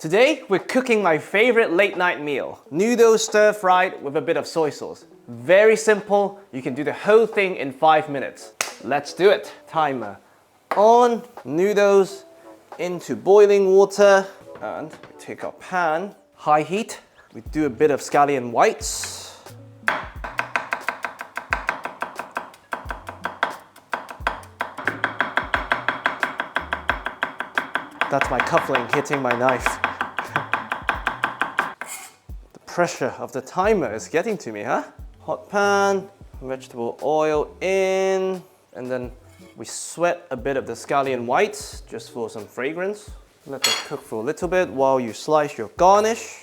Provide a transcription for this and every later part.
Today, we're cooking my favorite late night meal, noodles stir-fried with a bit of soy sauce. Very simple, you can do the whole thing in 5 minutes. Let's do it. Timer on, noodles into boiling water, and we take our pan, high heat. We do a bit of scallion whites. That's my cufflink hitting my knife. The pressure of the timer is getting to me, huh? Hot pan, vegetable oil in, and then we sweat a bit of the scallion whites just for some fragrance. Let that cook for a little bit while you slice your garnish.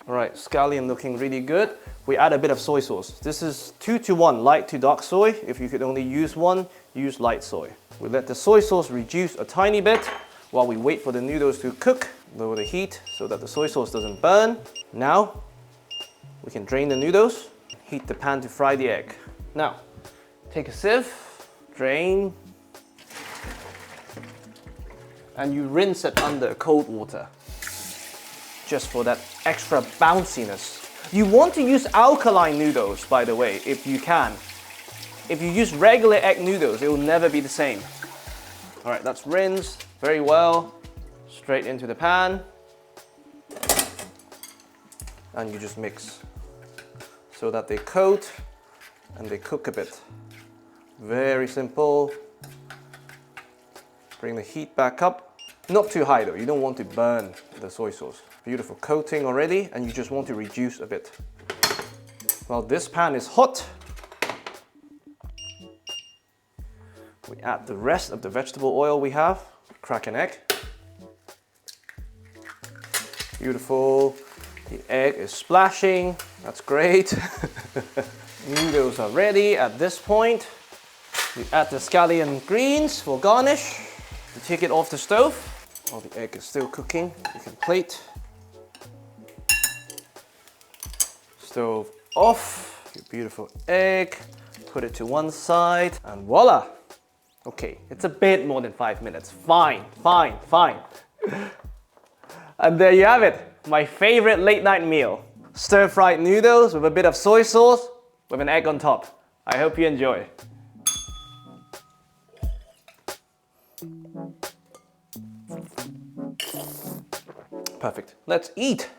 Alright, scallion looking really good. We add a bit of soy sauce. This is 2:1, light to dark soy. If you could only use one, use light soy. We let the soy sauce reduce a tiny bit while we wait for the noodles to cook. Lower the heat so that the soy sauce doesn't burn. Now, we can drain the noodles. Heat the pan to fry the egg. Now, take a sieve, drain, and you rinse it under cold water, just for that extra bounciness. You want to use alkaline noodles, by the way, if you can. If you use regular egg noodles, it will never be the same. All right, that's rinsed very well. Straight into the pan. And you just mix so that they coat and they cook a bit. Very simple. Bring the heat back up. Not too high though, you don't want to burn the soy sauce. Beautiful coating already, and you just want to reduce a bit. While this pan is hot, we add the rest of the vegetable oil we have. Crack an egg. Beautiful. The egg is splashing. That's great. Noodles are ready at this point. We add the scallion greens for garnish. We take it off the stove. While the egg is still cooking, you can plate. Stove off. Your beautiful egg. Put it to one side, and voila! Okay, it's a bit more than 5 minutes. Fine. And there you have it, my favorite late night meal. Stir-fried noodles with a bit of soy sauce with an egg on top. I hope you enjoy. Perfect. Let's eat.